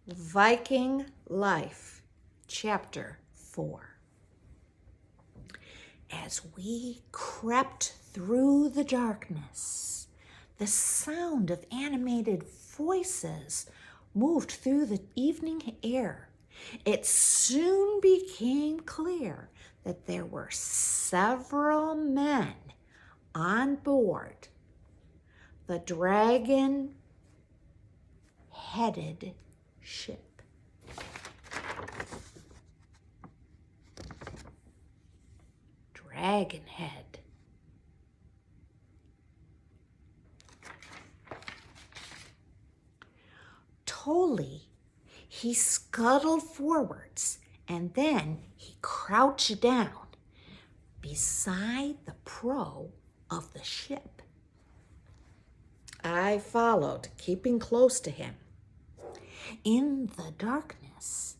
Viking Life, Chapter 4. As we crept through the darkness, the sound of animated voices moved through the evening air. It soon became clear that there were several men on board the dragon-headed ship. Dragonhead. Tully, he scuttled forwards and then he crouched down beside the prow of the ship. I followed, keeping close to him. In the darkness,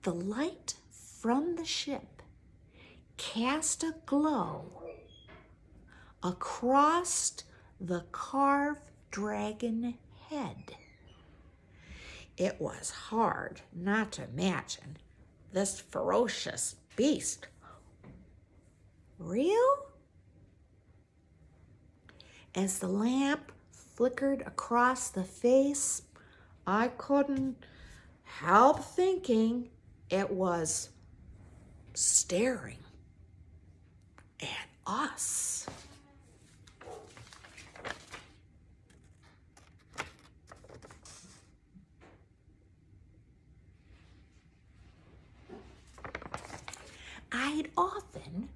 the light from the ship cast a glow across the carved dragon head. It was hard not to imagine this ferocious beast real. As the lamp flickered across the face, I couldn't help thinking it was staring at us. I'd often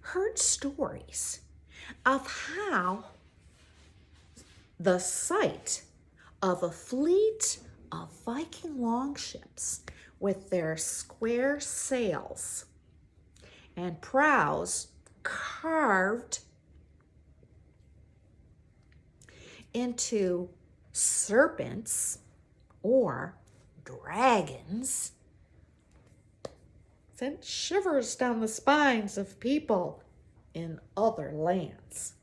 heard stories of how the sight of a fleet of Viking longships with their square sails and prows carved into serpents or dragons sent shivers down the spines of people in other lands.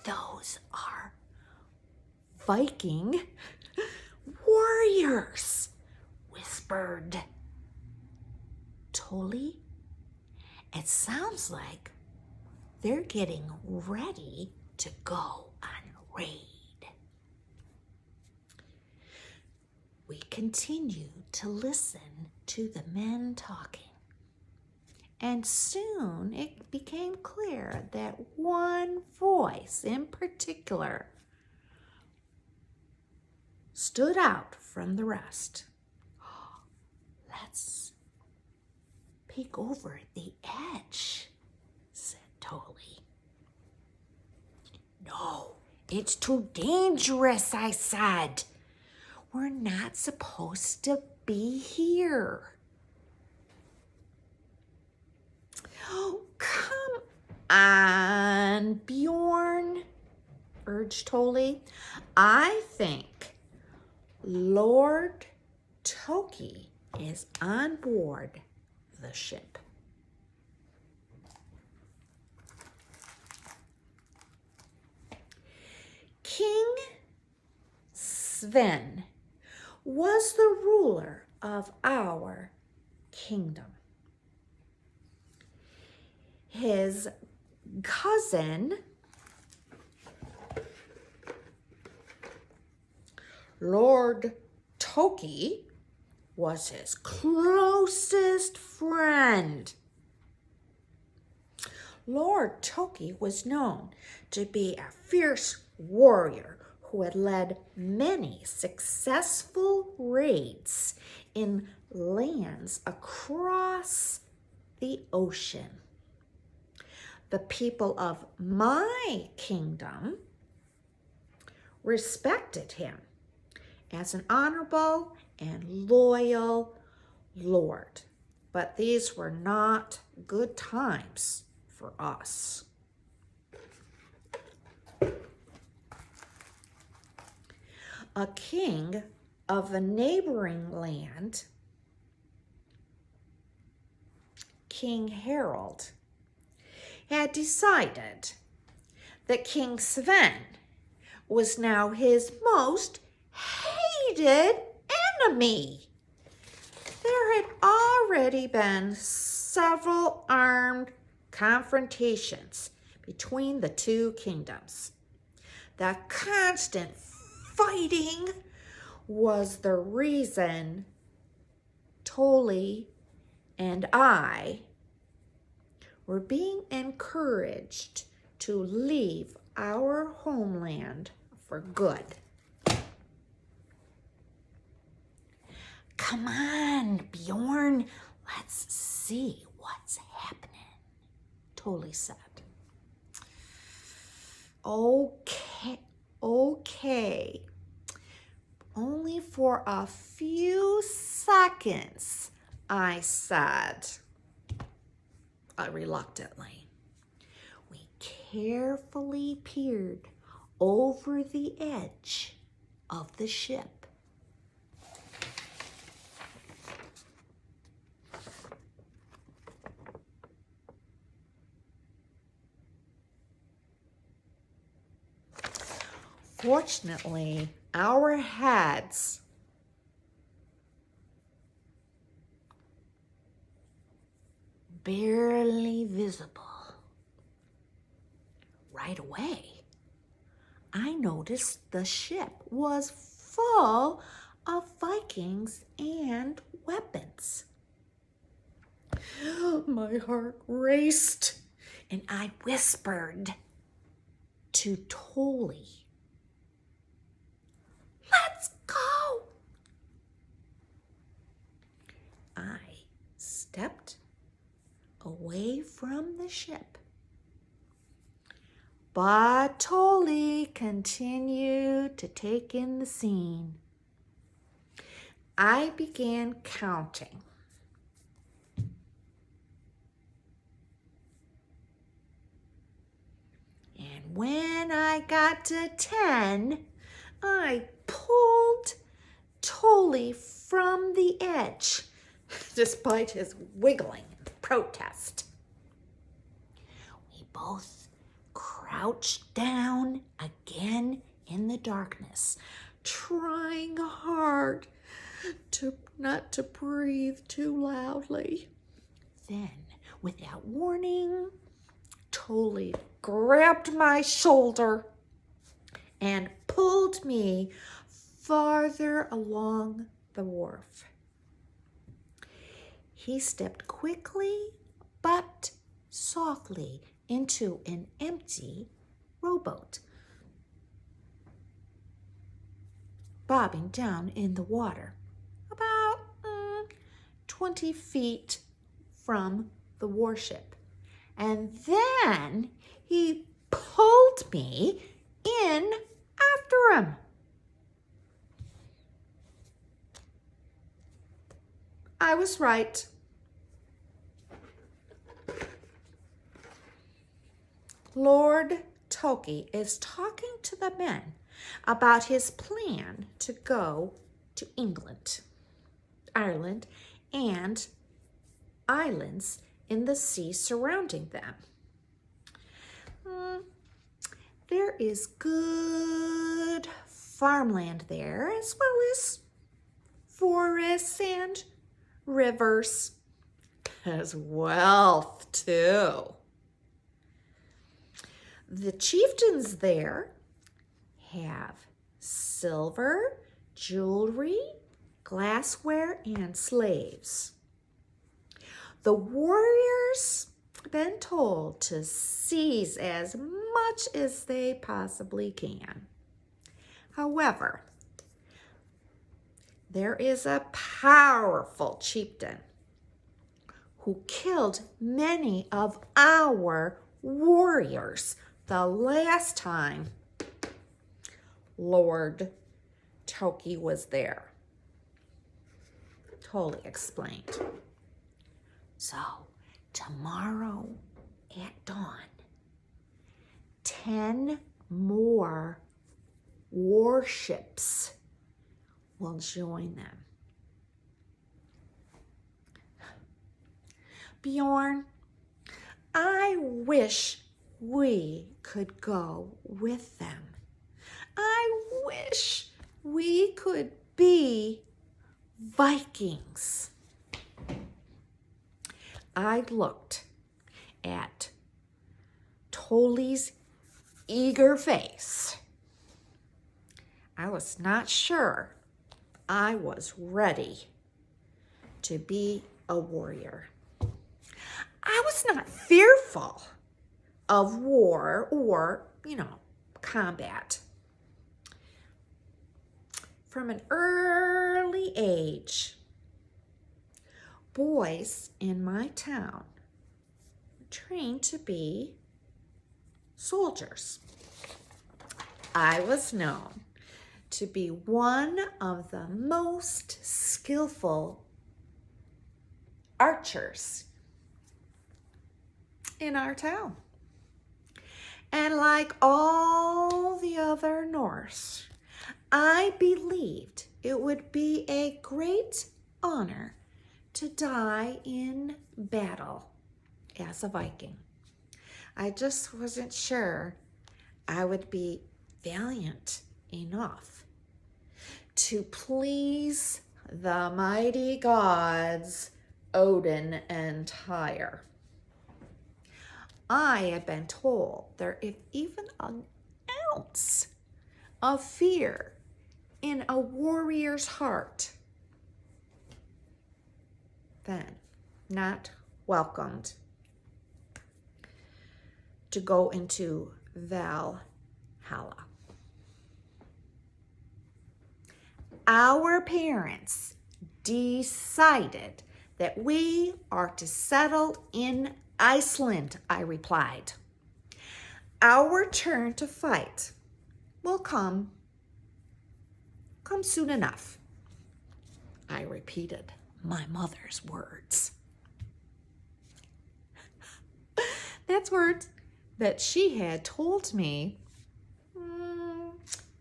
Those are Viking warriors, whispered Tully. It sounds like they're getting ready to go on raid. We continued to listen to the men talking, and soon it became clear that one voice in particular stood out from the rest. Let's peek over the edge, said Tully. No, it's too dangerous, I said. We're not supposed to be here. Oh, come on, Bjorn, urged Tully. I think Lord Toki is on board the ship. King Sven was the ruler of our kingdom. His cousin, Lord Toki, was his closest friend. Lord Toki was known to be a fierce warrior who had led many successful raids in lands across the ocean. The people of my kingdom respected him as an honorable and loyal lord, but these were not good times for us. A king of a neighboring land, King Harold, had decided that King Sven was now his most hated enemy. There had already been several armed confrontations between the two kingdoms. The constant fighting was the reason Tully and I were being encouraged to leave our homeland for good. Come on, Bjorn, let's see what's happening, Tully said. Okay. Only for a few seconds, I said, reluctantly. We carefully peered over the edge of the ship. Fortunately, our heads barely visible. Right away, I noticed the ship was full of Vikings and weapons. My heart raced, and I whispered to Tully, "Let's go." I stepped away from the ship, but Tully continued to take in the scene. I began counting. And when I got to 10, I pulled Tully from the edge, despite his wiggling and protest. We both crouched down again in the darkness, trying hard not to breathe too loudly. Then, without warning, Tully grabbed my shoulder and pulled me farther along the wharf. He stepped quickly but softly into an empty rowboat, bobbing down in the water about 20 feet from the warship. And then he pulled me in after him. I was right. Lord Toki is talking to the men about his plan to go to England, Ireland, and islands in the sea surrounding them. There is good farmland there, as well as forests and rivers. There's wealth too. The chieftains there have silver, jewelry, glassware, and slaves. The warriors have been told to seize as much as they possibly can. However, there is a powerful chieftain who killed many of our warriors the last time Lord Toki was there. Tully explained. So, tomorrow at dawn, 10 more warships will join them. Bjorn, I wish we could go with them. I wish we could be Vikings. I looked at Tolly's eager face. I was not sure I was ready to be a warrior. I was not fearful of war or, combat. From an early age, boys in my town were trained to be soldiers. I was known to be one of the most skillful archers in our town. And like all the other Norse, I believed it would be a great honor to die in battle as a Viking. I just wasn't sure I would be valiant enough to please the mighty gods Odin and Tyr. I had been told there is even an ounce of fear in a warrior's heart, then not welcomed to go into Valhalla. Our parents decided that we are to settle in Iceland, I replied. Our turn to fight will come soon enough. I repeated my mother's words. That's words that she had told me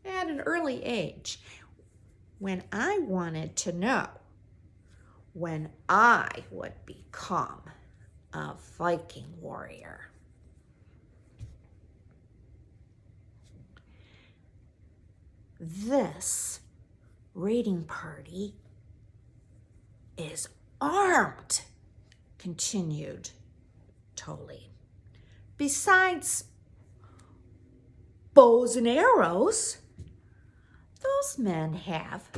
at an early age when I wanted to know when I would become a Viking warrior. This raiding party is armed, continued Tolly. Besides bows and arrows, those men have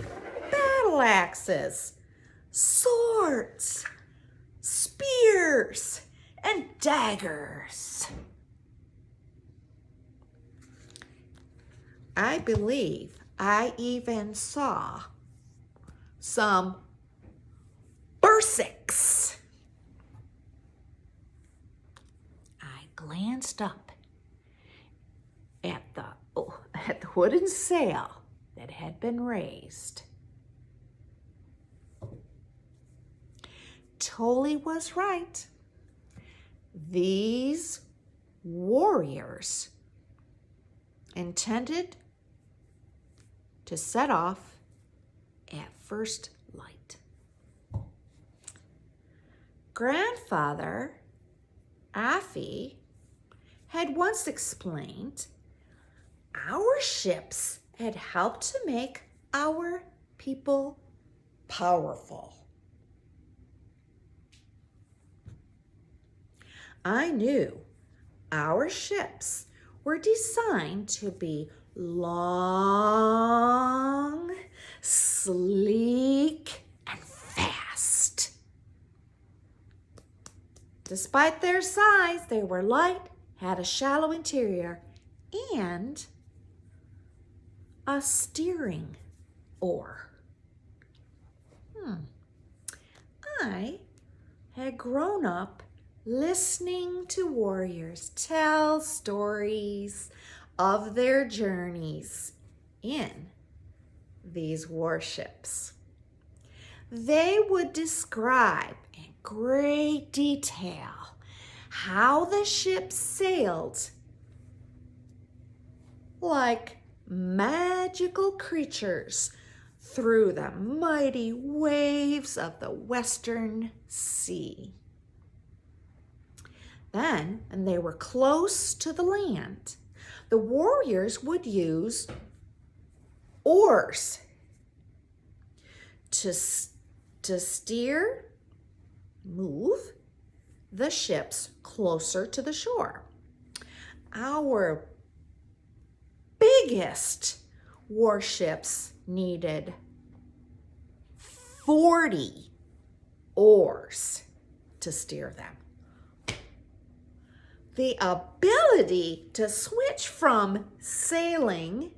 battle axes, swords, spears, and daggers. I believe I even saw some Bursics. I glanced up at the wooden sail that had been raised. Tolly was right. These warriors intended to set off at first light. Grandfather Affy had once explained our ships had helped to make our people powerful. I knew our ships were designed to be long, sleek, and fast. Despite their size, they were light, had a shallow interior, and a steering oar. I had grown up listening to warriors tell stories of their journeys in these warships. They would describe in great detail how the ships sailed like magical creatures through the mighty waves of the Western Sea. Then, when they were close to the land, the warriors would use oars to move the ships closer to the shore. Our biggest warships needed 40 oars to steer them. The ability to switch from sailing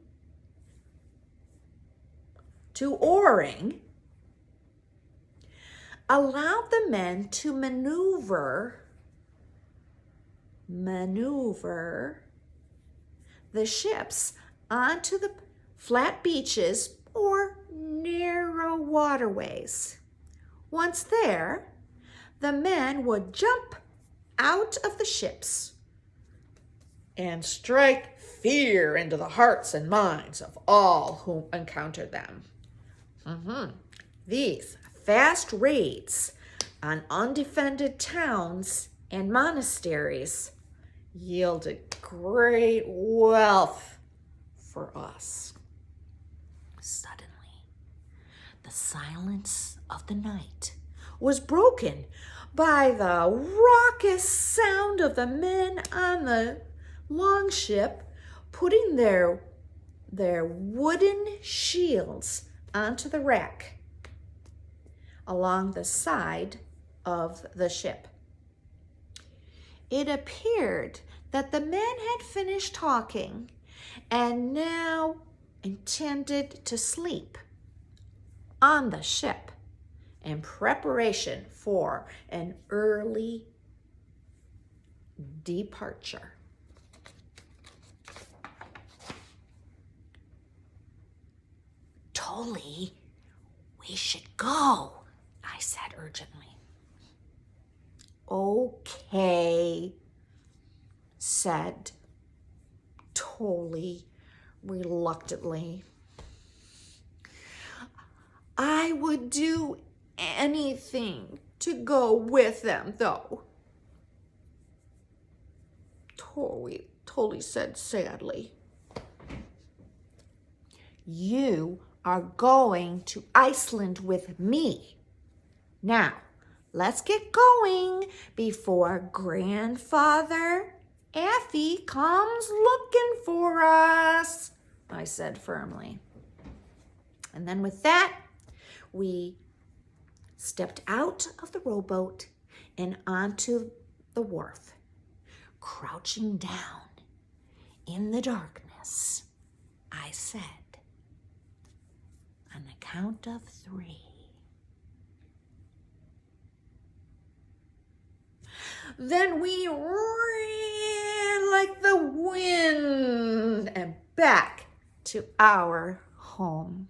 to oaring allowed the men to maneuver the ships onto the flat beaches or narrow waterways. Once there, the men would jump out of the ships and strike fear into the hearts and minds of all who encountered them. These fast raids on undefended towns and monasteries yielded great wealth for us. Suddenly, the silence of the night was broken by the raucous sound of the men on the longship putting their wooden shields onto the rack along the side of the ship. It appeared that the men had finished talking and now intended to sleep on the ship in preparation for an early departure. Tolly, we should go, I said urgently. Okay, said Tolly reluctantly. I would do anything to go with them, though. Tolly said sadly. You are going to Iceland with me. Now, let's get going before Grandfather Effie comes looking for us, I said firmly. And then with that, we stepped out of the rowboat and onto the wharf. Crouching down in the darkness, I said, on the count of 3. Then we ran like the wind and back to our home.